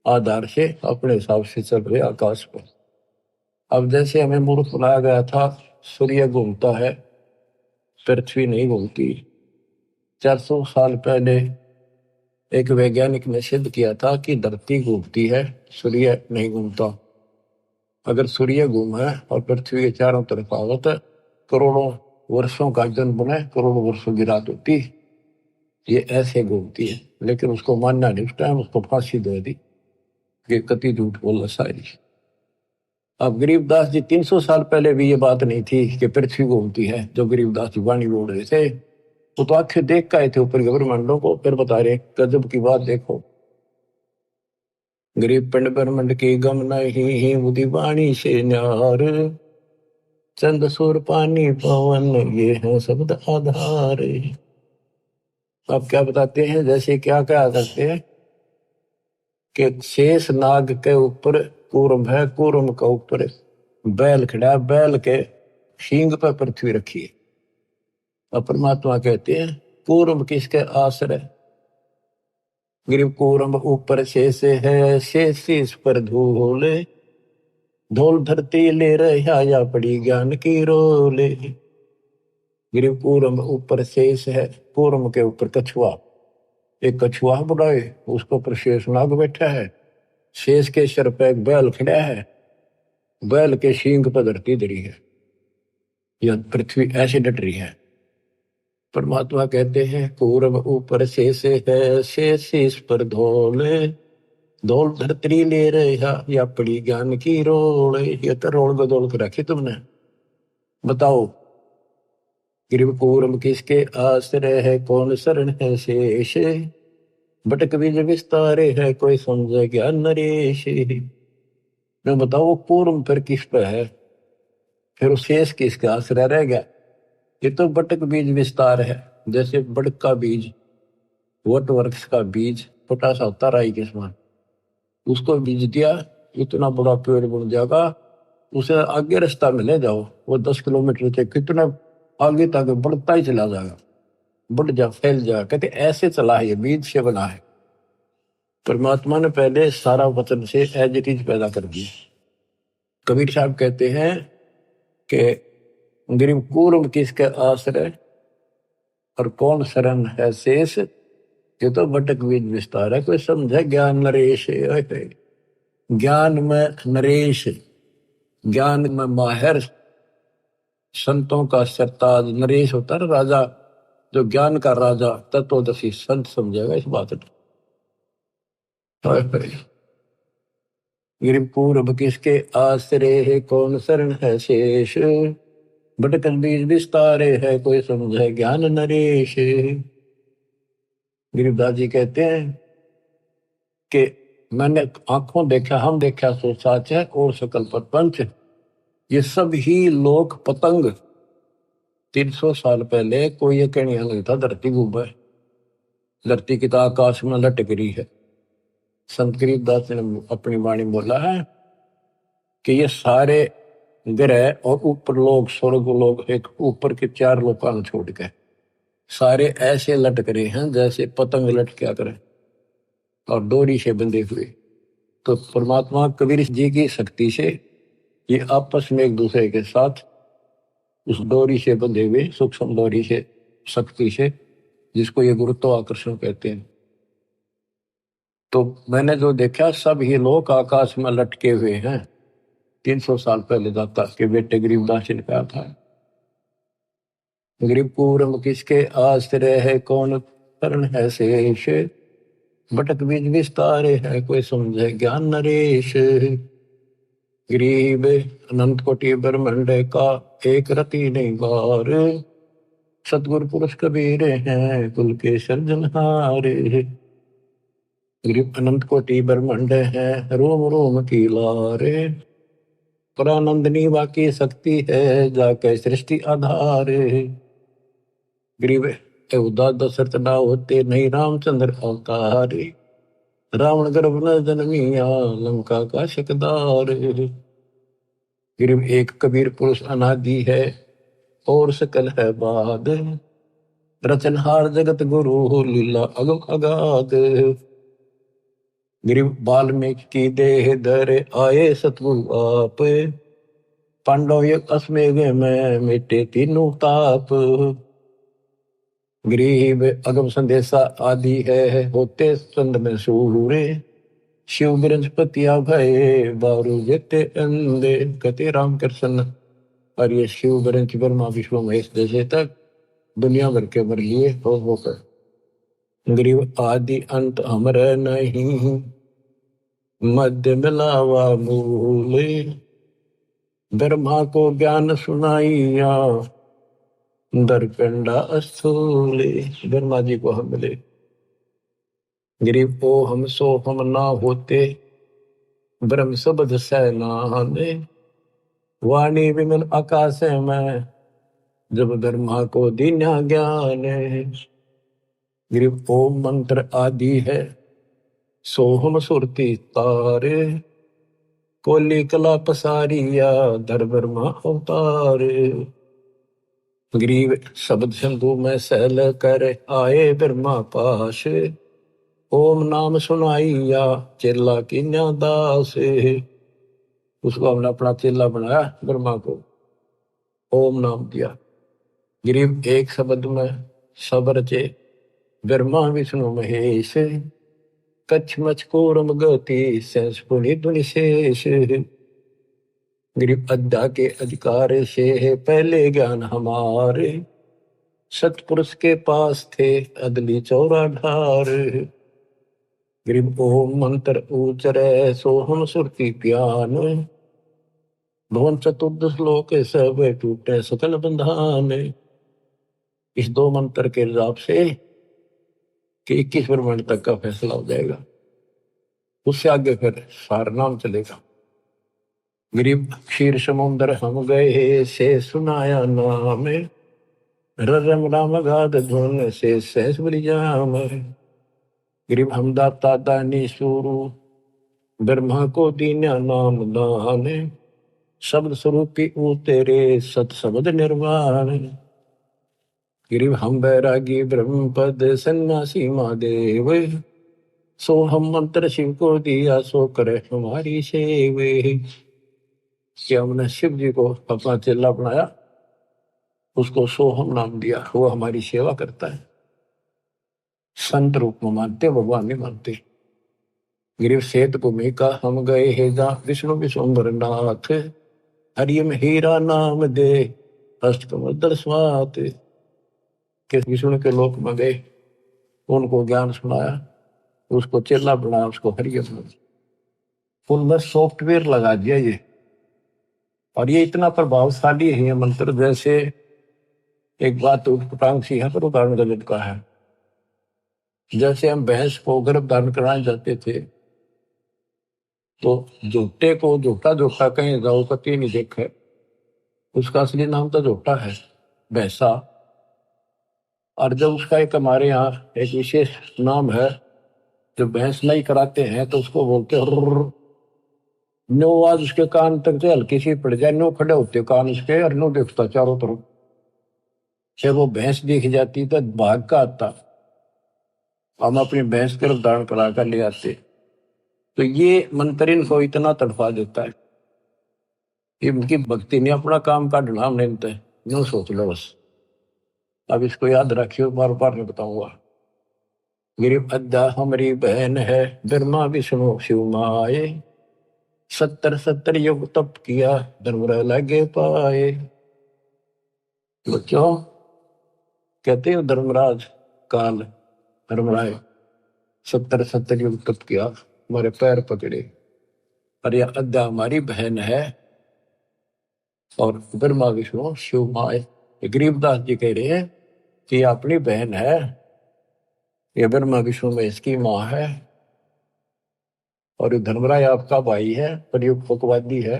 Speaker 1: आधार से अपने हिसाब से चल रहे आकाश पर। अब जैसे हमें मूर्ख बनाया गया था, सूर्य घूमता है पृथ्वी नहीं घूमती। 400 साल पहले एक वैज्ञानिक ने सिद्ध किया था कि धरती घूमती है, सूर्य नहीं घूमता। अगर सूर्य घूमे और पृथ्वी के चारों तरफ आवत, करोड़ों वर्षों का जन्म बने, करोड़ों वर्षों की रात होती, ये ऐसे घूमती है। लेकिन उसको मानना नहीं, उस टाइम उसको फांसी दे दी कि कति झूठ बोला सारी। अब गरीबदास जी 300 साल पहले भी ये बात नहीं थी कि पृथ्वी घूमती है, जो गरीबदास जी वाणी बोल रहे थे, वो तो आंखें देख के आए थे ऊपर ब्रह्मांडों को, फिर बता रहे गजब की बात देखो। गरीब पिंड ब्रह्मंड की गम नहीं, बुद्धि वाणी से न्यार, चंद सुर पानी पवन ये है शब्द आधार। अब क्या बताते हैं, जैसे क्या क्या करते हैं कि शेष नाग के ऊपर कूर्म है, कूर्म के ऊपर बैल खड़ा, बैल के सींग पर पृथ्वी रखी है। और परमात्मा कहते हैं कूर्म किसके आश्रय, गरीब कूर्म ऊपर शेष है, शेष इस पर धूल, धोल धरती ले रहा या पड़ी ज्ञान की रोले। गरीब कूर्म ऊपर शेष है, कूर्म के ऊपर कछुआ, एक कछुआ बुढ़ाए, उसके ऊपर शेष नाग बैठा है, शेष के सिर पे एक बैल खड़ा है, बैल के सींग पर धरती धरी है, यह पृथ्वी ऐसे डट रही है। परमात्मा कहते हैं कूर्म ऊपर शेष है, शेष इस पर धोले, धौल धरतरी ले रहा या पड़ी ज्ञान की रोल, ये तो रोल बदौल कर रखी तुमने। बताओ गिरव कूरम किसके आश्रय है, कौन शरण है शेष, भटक बीज विस्तारे है, कोई समझे ज्ञान नरेश। मैं बताओ वो कूरम फिर किस पे है, फिर वो शेष किसका आश्रय रह गया। ये तो बटक बीज विस्तार है, जैसे बड़क का बीज, वट वृक्ष का बीज छोटा सा होता राई के समान, उसको बीज दिया इतना बड़ा पेड़ बन जाएगा, उसे आगे रास्ता में ले जाओ, वो 10 किलोमीटर से कितना आगे तक बढ़ता ही चला जाएगा, बढ़ जा फैल जाएगा। कहते ऐसे चला है, ये बीज से बना है। परमात्मा ने पहले सारा वचन से एज इट इज पैदा कर दिया। कबीर साहब कहते हैं कि गिरिव कूर्म किसके आश्रय और कौन शरण है शेष, ये तो बटक बीज विस्तार है, कोई समझे ज्ञान नरेश। ज्ञान में नरेश, ज्ञान में माहिर, संतों का सरताज। नरेश होता है राजा, जो ज्ञान का राजा तत्वदर्शी संत समझेगा इस बात को। गिरिपूर्व किसके आश्रय है, कौन शरण है शेष, भटक बीज विस्तारे है, कोई समझे ज्ञान नरेश। गिरिदास जी कहते हैं कि मैंने आंखों देखा, हम देखा सो साच है, और सकल प्रपंच, ये सब ही लोक पतंग। 300 साल पहले कोई ये कहने नहीं था धरती घूम है, धरती की तो आकाश में लटक रही है। संत गरीबदास ने अपनी वाणी बोला है कि ये सारे ग्रह और ऊपर लोग, स्वर्ग लोग, एक ऊपर के 4 लोकान छोड़ के सारे ऐसे लटक रहे हैं जैसे पतंग लटका करे और डोरी से बंधे हुए। तो परमात्मा कबीर जी की शक्ति से ये आपस में एक दूसरे के साथ उस डोरी से बंधे हुए, सूक्ष्म डोरी से, शक्ति से, जिसको ये गुरुत्वाकर्षण कहते हैं। तो मैंने जो देखा सब ही लोग आकाश में लटके हुए हैं। 300 साल पहले दाता के बेटे गरीबदास ने कहा था। गिरिपूर्व किसके आश्रय है, कौन शरण है शेष, भटक बीज विस्तारे है, कोई समझे ज्ञान नरेश। गरीब अनंत कोटि ब्रह्मांड का एक रति नहीं बार, सतगुरु पुरुष कबीर हैं कुल के सर्जनहारे। गरीब अनंत कोटि ब्रह्मांड है, रोम रोम की लारे, परानंदनी बाकी शक्ति है, जाके सृष्टि आधारे। गरीब उदा दशरथ ना होते नहीं रामचंद्र अवतारे, रावण गर्भ न जन्मिया लंका का शकदार। गरीब एक कबीर पुरुष अनादि है और सकल है बाद, रचनहार जगत गुरु लीला अगम अगाध। गरीब वाल्मीकि की देह धरे आए सतगुरु आप, पांडव युग अश्वमेध में मिटे तीनों ताप। गरीब अगम संदेशा आदि है होते चंद में सूरे, शिव बृहस्पतिया भय बारू जेते अंधे। कहते राम कृष्ण और ये शिव बृहस्पति ब्रह्मा विष्णु महेश जैसे तक दुनिया भर के मर लिए होकर। गरीब आदि अंत अमर नहीं, मध्य मिलावा मूल, ब्रह्मा को ज्ञान सुनाइया दरकंडा स्थूले। ब्रह्मा जी को हम मिले। गरीब ओ हम सो हम ना होते, ब्रह्म शब्द सैनाने, वाणी विमल आकाश में जब ब्रह्मा को दीन्या ज्ञान। गरीब ओम मंत्र आदि है, सोहम सुरती तारे, कोली कला पसारिया धर ब्रह्मा अवतारे। गरीब शब्द सिंधु में सहल कर आए ब्रह्मा पास, ओम नाम सुनाइया चेला कीन्या दास। उसको हमने अपना चेला बनाया, ब्रह्मा को ओम नाम दिया। गरीब एक शब्द में सब रचे, ब्रह्मा विष्णु महेश, कच्छ मच कोरम गति सेंस पुनि धुनि शेष। गरीब अद्धा के अधिकार से है पहले ज्ञान हमारे, सतपुरुष के पास थे अदली चौरा ढार। गरीब ओम मंत्र उचरे सोहम सुरती प्यान, भवन चतुर्दश लोक सब टूटे सकल बंधान। इस दो मंत्र के हिसाब से कि 21 ब्रह्मांड तक का फैसला हो जाएगा। उससे आगे फिर सार नाम चलेगा। गरीब क्षीर समुद्र हम गए से सुनाया नाम, रम राम गाद धुन से सहस बलि जाम। गरीब हम दाता दानी सूरु ब्रह्मा को दीना नाम दान, शब्द स्वरूपी ऊ तेरे सत शब्द निर्वाण। गिरिव हम बैरागी ब्रह्म पद सन्यासी महादेव, सो हम मंत्र शिव को दिया सो करे हमारी सेव। कि हमने शिव जी को अपना चेला बनाया, उसको सोहम नाम दिया, वो हमारी सेवा करता है। संत रूप में मानते, भगवान नहीं मानते। गिरिव सेत भूमि का हम गए हे जा विष्णु विश्वम्बर नाथ, हरियम हीरा नाम दे अष्टकमल स्वात। कि विष्णु के लोक में गए, उनको ज्ञान सुनाया, उसको चेला बनाया, उसको हरियम। उनमें सॉफ्टवेयर लगा दिया ये, और ये इतना प्रभावशाली है ये मंत्र। जैसे एक बात उटपटांग सी है पर उदाहरण गजब का है। जैसे हम भैंस को गर्भ धारण कराने जाते थे, तो झूठे को झूठा झूठा कहीं जाओ कति नहीं देखे, उसका असली नाम तो झूठा है, भैंसा। और जब उसका एक हमारे यहाँ एक विशेष नाम है, जब भैंस नहीं कराते हैं तो उसको बोलते हैं नो। आज उसके कान तक से हल्की सी पड़ जाए, नो खड़े होते कान उसके, और नो देखता चारों तरफ। जब वो भैंस दिख जाती तो भाग का आता, हम अपनी भैंस गर्भ धारण करा कर ले आते। तो ये मंत्र इनको इतना तड़फा देता है कि उनकी भक्ति ने अपना काम का ढलाम नहीं है। यूं सोच लो बस। अब इसको याद रखियो, बार बार नहीं बताऊंगा। गिरिव अद्दा हमारी बहन है, ब्रह्मा विष्णु शिव माए, 70 युग तप किया धर्मराज लगे पाए। बच्चों कहते हैं धर्मराज काल धर्मराय 70 युग तप किया, हमारे पैर पकड़े। और यह अद्दा हमारी बहन है, और ब्रह्मा विष्णु शिव माए। गरीबदास जी कह रहे हैं कि अपनी बहन है, ये ब्रह्मा विष्णु में इसकी माँ है, और ये धर्मराय आपका भाई है, पर ये फकवादी है,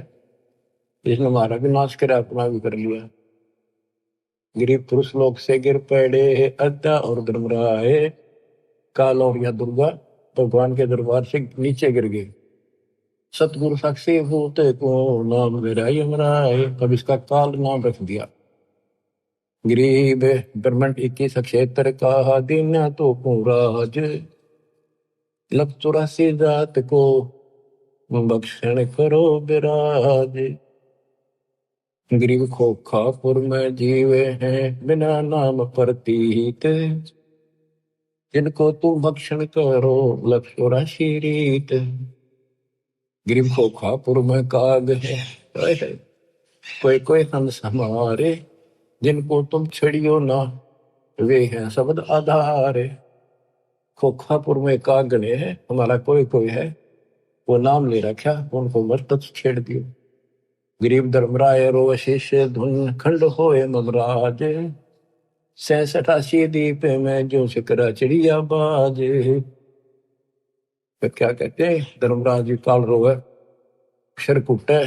Speaker 1: इसने हमारा भी नाश करा, अपना भी कर लिया। गिरी पुरुष लोग से गिर पड़े अद्दा और धर्मराय, काल और या दुर्गा भगवान के दरबार से नीचे गिर गए। सतगुरु साक्षी भूत को नाम मेरा यमराय, अब इसका काल नाम रख दिया। गरीब ब्रह्मंड 21 क्षेत्र का दिन तो राज, लख 84 जात को बख्शण करो विराज। गरीब खोखापुर में जीवे हैं बिना नाम प्रतीत, जिनको तुम भक्षण करो लख 84 रीत। गरीब खोखापुर में काग है कोई कोई हंस हमारे, जिनको तुम छड़ियो ना वे हैं शब्द आधारे। खोखापुर में काग गणे है, हमारा कोई कोई है, वो नाम ले रखा, उनको मत छेड़ दियो। गरीब धर्मराय रो शिष्य धुन खंड होए ममराज, 86 दीप में जो शिकरा चिड़िया बाज। तो क्या कहते हैं धर्मराज जी काल रोवे अक्षर फूटे,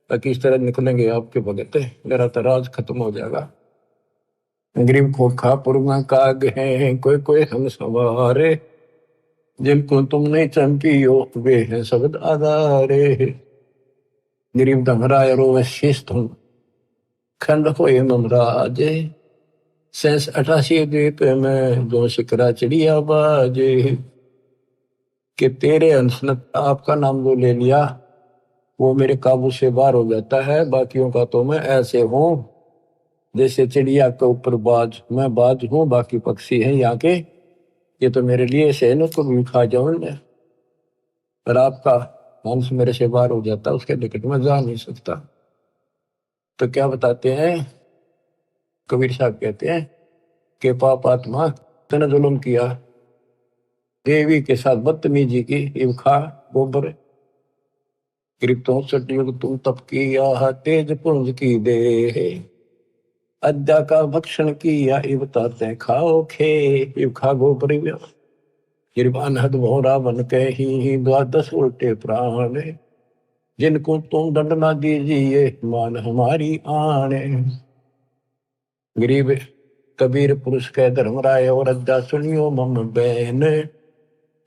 Speaker 1: किस तरह निकलेंगे आपके भगत, मेरा तो राज खत्म हो जाएगा। गरीब खोखापुर में काग हैं कोई कोई हम सवारे, जिनको तुम नहीं चंपियो वे हैं शब्द आधारे। गरीब धर्मराय रोवे शिष्य धुन खंड होए ममराज, 86 द्वीप में जो शिकरा चिड़िया बाजे। कि तेरे अंश ने आपका नाम जो ले लिया वो मेरे काबू से बाहर हो जाता है, बाकियों का तो मैं ऐसे हूं जैसे चिड़िया के ऊपर बाज, मैं बाज हूं बाकी पक्षी हैं यहाँ के, ये तो मेरे लिए से न को भी खा जाऊं मैं। पर आपका अंश मेरे से बाहर हो जाता, उसके निकट में जा नहीं सकता। तो क्या बताते हैं कबीर साहब कहते हैं कि पाप आत्मा तने जुल्म किया, देवी के साथ बदतमीजी की, इब खा गोबर। गरीब तो सतयुग तुम तप किया, तेज पुंज की दे, अद्या का भक्षण किया, इब ताते खाओ खे, इब खा गोबर। गरीब अनहद भोरा बन के ही द्वादश उल्टे प्राण, जिनको तुम दंड ना दीजिए मान हमारी आने। गरीब कबीर पुरुष के धर्मराय और अद्या सुनियो मम बैन,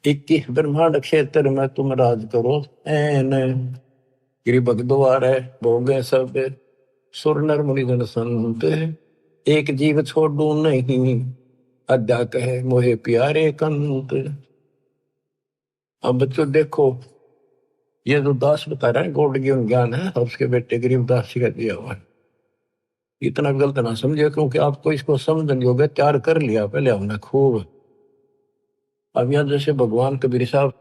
Speaker 1: 21 ब्रह्मांड क्षेत्र में तुम राज करो ऐन। गिरि भगद्वार है भोगे सब सुर नर मुनिजन संत, एक जीव छोड़ू नहीं अद्या कहे मोहे प्यारे कंत। अब बच्चों देखो, ये जो दास बता रहा है गौड़ ज्ञान है, और उसके बेटे गरीबदास जी का दिया हुआ है। इतना गलत ना समझिए, क्योंकि आपको इसको समझने योग्य तैयार कर लिया पहले हमने खूब। अब यहाँ जैसे भगवान कबीर साहब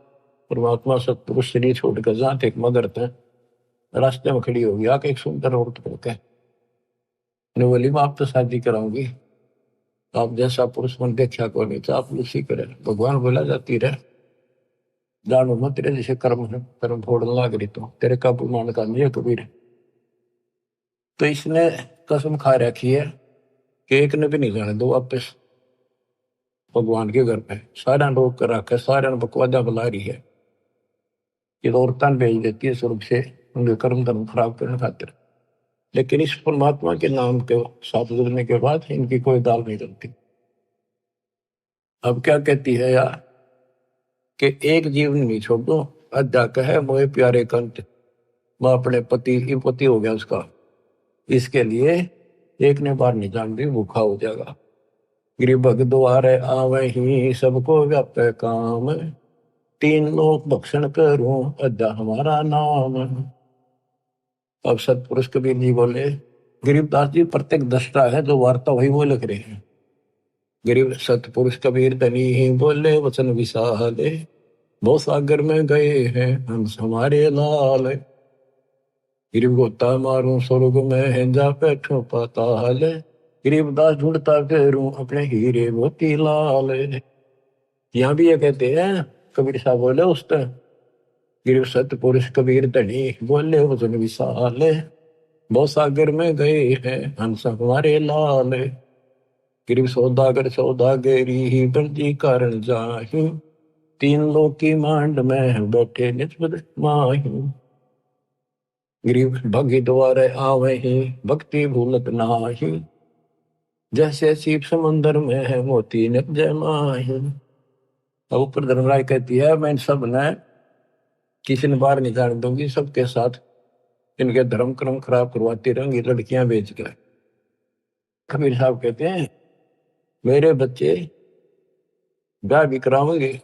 Speaker 1: परमात्मा सतपुरुष शरीर छोड़कर जहाँ थे मगर थे, रास्ते में खड़ी होगी आके एक सुंदर औरत को कह, बोली मैं आप तो शादी कराऊंगी, आप जैसा पुरुष मन देखा को नहीं, तो आप उसी करे। भगवान बोला जाती रहे जानो मत, तेरे जैसे कर्म है, कर्म फोड़ने लग रही तो तेरे काबू मान का नहीं है कबीर। तो इसने कसम खा रखी है कि एक ने भी नहीं जाने दो वापस भगवान के घर पे। सारा रोक कर रखा है, सारा बकवादा बुला रही है, ये औरतां भेज देती है स्वर्ग से उनके कर्म धर्म खराब करने खातिर। लेकिन इस परमात्मा के नाम के साथ जुड़ने के बाद इनकी कोई दाल नहीं चलती। अब क्या कहती है यार कि एक जीवन नहीं छोड़ दो, अद्या कहे मोहे प्यारे कंत, मैं अपने पति हो गया उसका, इसके लिए एक ने बार नहीं जान दी भूखा हो जाएगा। गिरि भग द्वारे आवे ही सबको व्यापे काम, 3 लोक भक्षण करूं अद्या हमारा नाम। अब सतपुरुष कबीर जी बोले, गरीबदास जी प्रत्येक दृष्टा है, जो वार्ता वही वो लिख रहे हैं। गरीब सतपुरुष कबीर धनी ही बोले वचन विशाले, बहुत सागर में गए हैं हंस हमारे लाल। गरीब गोता मारूं स्वर्ग में है जा बैठो पाताल, गरीबदास ढूंढता फिरूं अपने हीरे मोती लाल। यहाँ भी ये कहते हैं कबीर साहब बोले उस तरह, गिरिव सतपुरुष कबीर धनी बोले वचन विशाल, बहुत सागर में गए हैं हंस हमारे लाल। गिरिव सौदागर सौदागरी ही बंदी कारण जाहि, 3 लोक की मांड में बैठे निस्बत माही। गिरिव भगी द्वारे आवे ही भक्ति भूलत नाही, जैसे सीप समंदर में है मोती निपजे माही। अब ऊपर धर्मराय कहती है मैं सब ने किसी ने बाहर नहीं जाने दूंगी, सबके साथ इनके धर्म क्रम खराब करवाती रहेंगी लड़कियां बेच कर। कबीर साहब कहते हैं मेरे बच्चे ब्याह भी करावेंगे,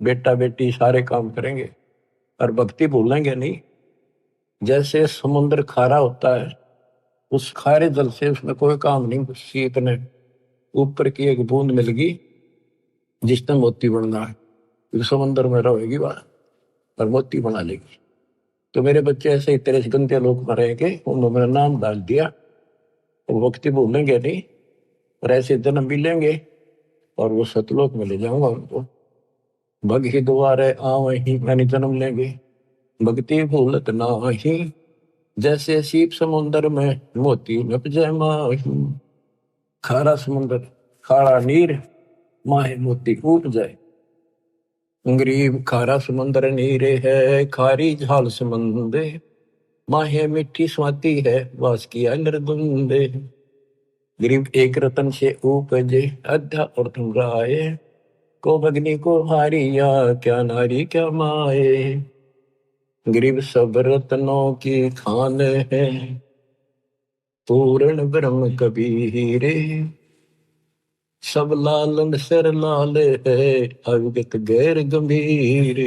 Speaker 1: बेटा बेटी सारे काम करेंगे और भक्ति भूलेंगे नहीं। जैसे समुद्र खारा होता है, उस खारे जल से उसमें कोई काम नहीं, सीप ने ऊपर की एक बूंद मिल गई जिसने मोती बनना है, तो समुद्र में रहेगी वह और मोती बना लेगी। तो मेरे बच्चे ऐसे ही तेरे गंदे लोग मरेंगे, उन्होंने मेरा नाम डाल दिया, और भक्ति भूलेंगे नहीं और ऐसे जन्म भी लेंगे और वो सतलोक में ले जाऊंगा उनको। भग ही द्वारे आवे ही मैंने जन्म लेंगे, भक्ति भूलत नाही, जैसे सीप समुद्र में मोती नपजे माही। खारा समुद्र खारा नीर माहे मोती कूप जाए। गरीब खारा समुद्र नीरे है खारी झाल समंदे, माहे मिट्टी स्वाति है वास किया नरगुंदे। गरीब एक रतन से उपजे अद्या और तुम राय, को भगनी को हारिया क्या नारी क्या माए। गरीब सब रत्नों की खान है पूर्ण ब्रह्म कबीरे, सब लालन सिर लाल है अविगत गैर गंभीर।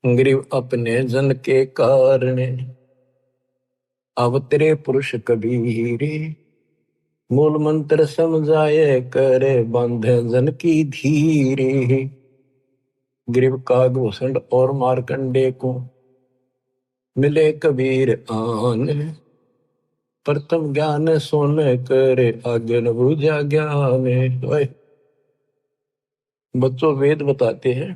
Speaker 1: गरीब अपने जन के कारण अवतरे पुरुष कबीरे, मूल मंत्र समझाए करे बंधे जन की धीरे। ग्रीव कागभूषण और मार्कंडे को मिले कबीर आन, प्रथम ज्ञान सोन करे आगे न बुझा ज्ञान। बच्चों, वेद बताते हैं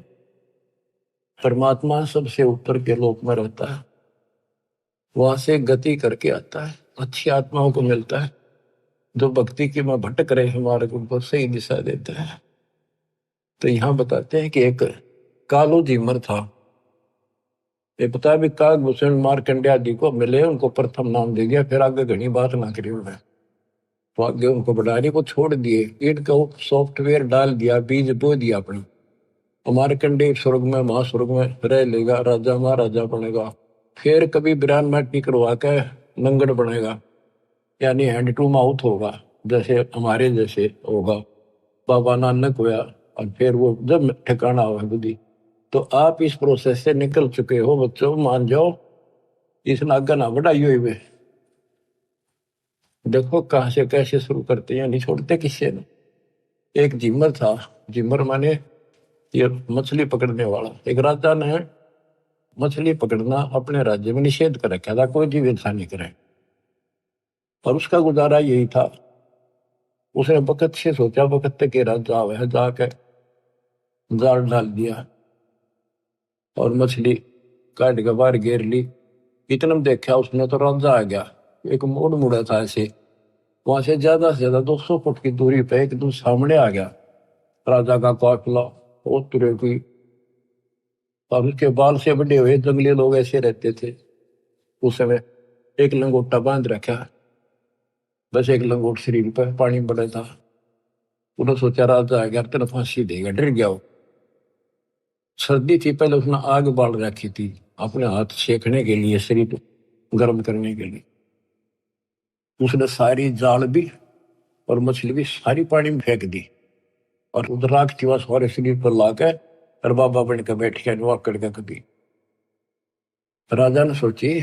Speaker 1: परमात्मा सबसे ऊपर के लोक में रहता है, वहां से गति करके आता है, अच्छी आत्माओं को मिलता है, जो भक्ति की में भटक रहे मार्ग उनको सही दिशा देता है। तो यहाँ बताते हैं कि एक कालो जीमर था। ये पता है भी कागभूषण मार्कंडेय आदि को मिले, उनको प्रथम नाम दे दिया, फिर आगे घनी बात ना करी उन्होंने। तो आगे उनको बढ़ाने को छोड़ दिए, ईट का सॉफ्टवेयर डाल दिया, बीज बो दिया अपनी। मार्कंडेय स्वर्ग में महास्वर्ग में रह लेगा, राजा महाराजा बनेगा, फिर कभी बिरान माटी करवा के नंगड़ बनेगा, यानी हैंड टू माउथ होगा, जैसे हमारे जैसे होगा। बाबा नानक हुआ, और फिर वो जब ठिकाना हुआ बुद्धि। तो आप इस प्रोसेस से निकल चुके हो बच्चों, मान जाओ, इस नागा ना बढ़ाई हुई। देखो कहाँ से कैसे शुरू करते हैं, नहीं छोड़ते किससे ने। एक जिमर था, जिमर माने ये मछली पकड़ने वाला। एक राजा ने मछली पकड़ना अपने राज्य में निषेध कर रखा था, कोई जीव हिंसा नहीं करे, और उसका गुजारा यही था। उसने वक्त से सोचा, वक्त के राजा है, जाके जाल डाल दिया और मछली काट के बाहर घेर ली। इतना में देखा उसने तो राजा आ गया, एक मोड़ मुड़ा था ऐसे, वहां से ज्यादा 200 फुट की दूरी पे एकदम सामने आ गया राजा का काफिला। वो तुरे की, और उसके बाल से बड़े हुए जंगली लोग ऐसे रहते थे उस समय। एक लंगोटा बांध रखा, बस एक लंगोट शरीर पर, पानी बड़ा था। उन्होंने सोचा राजा आ गया तेना फांसी देगा, डर गया वो। सर्दी थी, पहले उसने आग बाल रखी थी अपने हाथ सेकने के लिए, शरीर गर्म करने के लिए। उसने सारी जाल भी और मछली भी सारी पानी में फेंक दी, और उधर राख थी वह सारे शरीर पर लाके, और बाबा बन के बैठ गया नुआ करके कभी। राजा ने सोची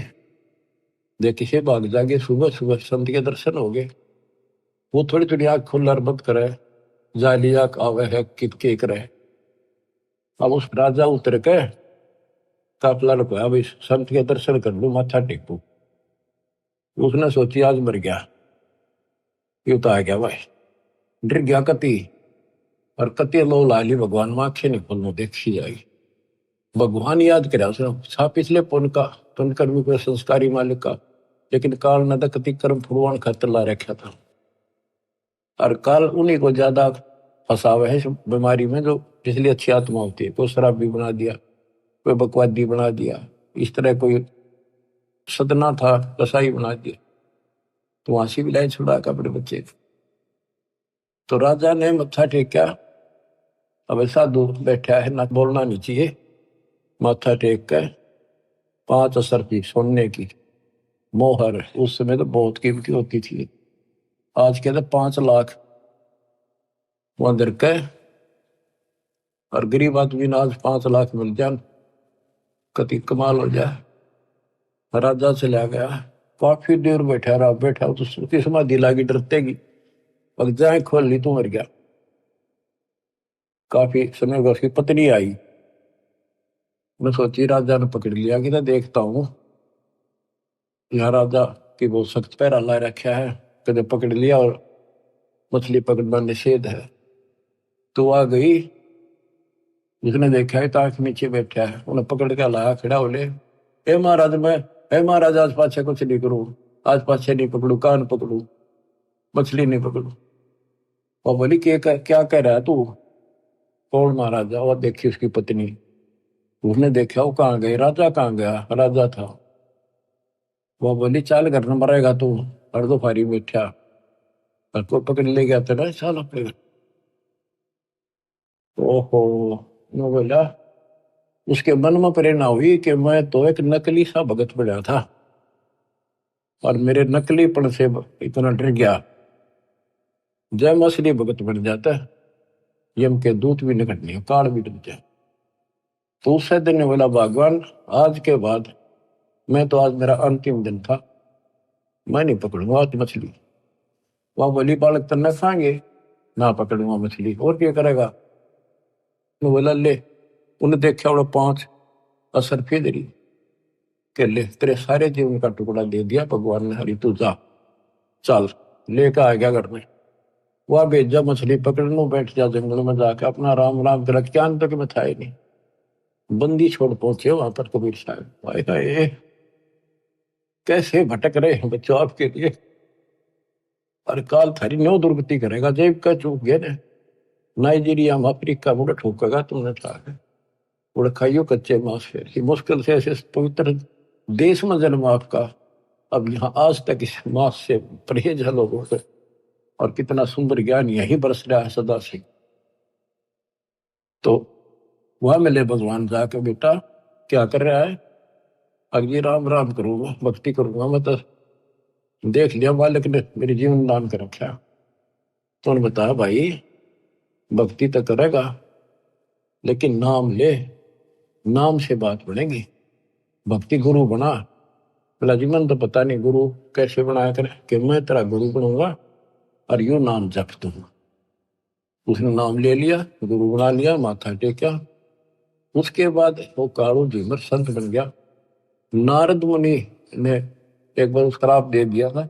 Speaker 1: देखी से भाग जागे, सुबह सुबह संत के दर्शन हो गए। वो थोड़ी थोड़ी आग खुल बंद करे, जाली आग आवे है कितके करे। अब उस राजा उतर के काफिला रुकया, भाई संत के दर्शन कर लू, माथा टेकू। उसने सोची आज मर गया, ये तो आ गया भाई, डर गया कति, और कति लो लाली भगवान में आंखें नहीं खोलना, देखी जाएगी। भगवान याद करे उसने, छा पिछले पुण्य का, पुण्य कर्मी को संस्कारी मालिक का, लेकिन काल न कति कर्म फुड़वान खातर ला रखा था। और काल उन्हीं को ज्यादा फंसावे है बीमारी में, जो पिछली अच्छी आत्मा होती है। कोई शराबी बना दिया, कोई बकवादी बना दिया, इस तरह कोई सदना था कसाई बना दिया, तो वहां से भी लाइन छुड़ा के अपने बच्चे को। तो राजा ने मत्था टेका, अब साधु बैठा है ना, बोलना नहीं चाहिए। माथा टेक कर 5 असर की सोने की मोहर, उस समय तो बहुत कीमती होती थी, आज के तो 5 लाख वहां दर के, और गरीब आदमी ने आज 5 लाख मिल जाए, कति कमाल हो जाए। राजा चला गया, काफी देर बैठा रहा, बैठा तो उसकी समाधि लागी डरतेगी, अब जाए खोल ली तो मर गया। काफी समय बाद उसकी पत्नी आई, मैं सोची राजा ने पकड़ लिया कि ना, देखता हूं यहाँ राजा की बहुत सख्त पैरा ला रखा है, कदे पकड़ लिया और मछली पकड़ना निषेध है। तो आ गई, जिसने देखा है ताक नीचे बैठा है, उन्हें पकड़ के लाया, खड़ा बोले ए महाराज, मैं ए महाराज आज पाछे कुछ नहीं करूं, आज पाछे नहीं पकड़ू, कान पकड़ू, मछली नहीं पकड़ू। और बोली क्या कह रहा है तू? कौन महाराजा? और देखी उसकी पत्नी। उसने देखा वो कहाँ गई, राजा कहाँ गया? राजा था। वो बोली चल घर न मरेगा तू, हर दो फारी बैठा, और को पकड़ ले गया तेरा चल अपने। ओहो, मैं बोला उसके मन में प्रेरणा हुई कि मैं तो एक नकली सा भगत बना था, और मेरे नकलीपन से इतना डर गया। जय मैं असली भगत बन जाता है, यम के दूत भी निकट नहीं, काल भी डर जाए। तो उससे दिन ने बोला भगवान आज के बाद, मैं तो आज मेरा अंतिम दिन था, मैं नहीं पकड़ूंगा आज मछली। वह बोली बालक तन्ना खाएंगे ना, पकड़ूंगा मछली, और क्या करेगा? मैं बोला ले, उन्हें देखा वो 5 असर फेदरी के ले, तेरे सारे जीवन का टुकड़ा दे दिया भगवान ने, हरी तू जा, चल लेकर आ गया घर में। वह भेजा मछली पकड़ने, बैठ जा जंगल में जाके अपना राम राम कर, ज्ञान तक में था ही नहीं। बंदी छोड़ पहुंचे वहां पर कबीर साहब। हाय हाय, कैसे भटक रहे हैं बच्चों आपके लिए, और काल थारी न्यो दुर्गति करेगा। जेब का चूक गया ने, नाइजीरिया में अफ्रीका मुड़ ठोकेगा तुमने था। उड़ खाइयो कच्चे मांस, फिर मुश्किल से ऐसे पवित्र देश में जन्म आपका, अब यहाँ आज तक इस मांस से परहेज है लोगों से, और कितना सुंदर ज्ञान यही बरस रहा है सदा से। तो वह मिले भगवान जाके, बेटा क्या कर रहा है? अगे राम राम करूंगा, भक्ति करूंगा मैं तो, देख लिया मालिक ने मेरे जीवन दान कर रखा। तो उन्होंने बताया भाई भक्ति तो करेगा लेकिन नाम ले, नाम से बात बनेगी। भक्ति गुरु बना। बोला जी मन तो पता नहीं गुरु कैसे बनाया करे, कि मैं तेरा गुरु बनूंगा और यूं नाम जप दूंगा। उसने नाम ले लिया, गुरु बना लिया, माथा टेका। उसके बाद वो कारू झीमर संत बन गया। नारद मुनि ने एक बार उसका श्राप दे दिया था,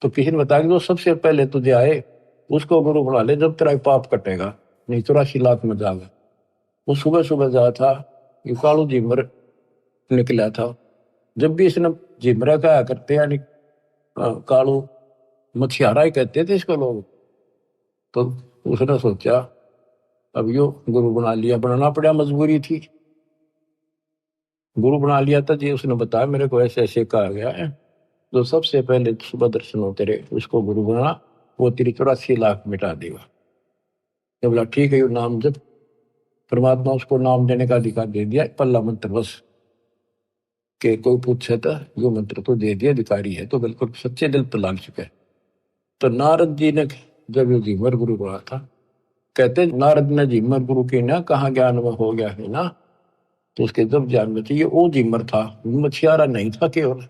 Speaker 1: तो किसी ने बताया कि जो सबसे पहले तुझे आए उसको गुरु बना ले, जब तेरा पाप कटेगा, नहीं 84 लाख में जाएगा। वो सुबह सुबह जा था, ये कालू झीमर निकला था। जब भी इसने झिमरा कहा करते, यानी कालू मछियारा ही कहते थे इसको लोग। तो उसने सोचा अब यो गुरु बना लिया, बनाना पड़ा, मजबूरी थी। गुरु बना लिया था जी। उसने बताया मेरे को ऐसे ऐसे कहा गया है, जो सबसे पहले सुबह दर्शन होते रहे उसको गुरु बना, वो तेरी 84 लाख मिटा देगा। तो बोला ठीक है, यो नाम जब परमात्मा उसको नाम देने का अधिकार दे दिया, पल्ला मंत्र बस के कोई पूछे तो यो मंत्र तो दे दिया, अधिकारी है तो बिल्कुल सच्चे दिल पर लाग चुके। तो नारद जी ने जब ये झीमर गुरु बना था, कहते नारद ने झीमर गुरु की ना कहा ज्ञान में हो गया है ना, तो उसके जब ज्ञान में चाहिए वो झीमर था, मछियारा नहीं था केवल।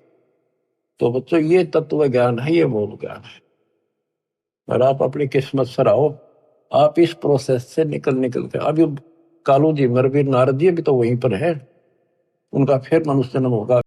Speaker 1: तो बच्चों ये तत्व ज्ञान है, ये मूल ज्ञान है। और आप अपनी किस्मत सराहो, आप इस प्रोसेस से निकल के अभी कालू झीमर भी नारद जी भी तो वहीं पर है, उनका फिर मनुष्य जन्म होगा।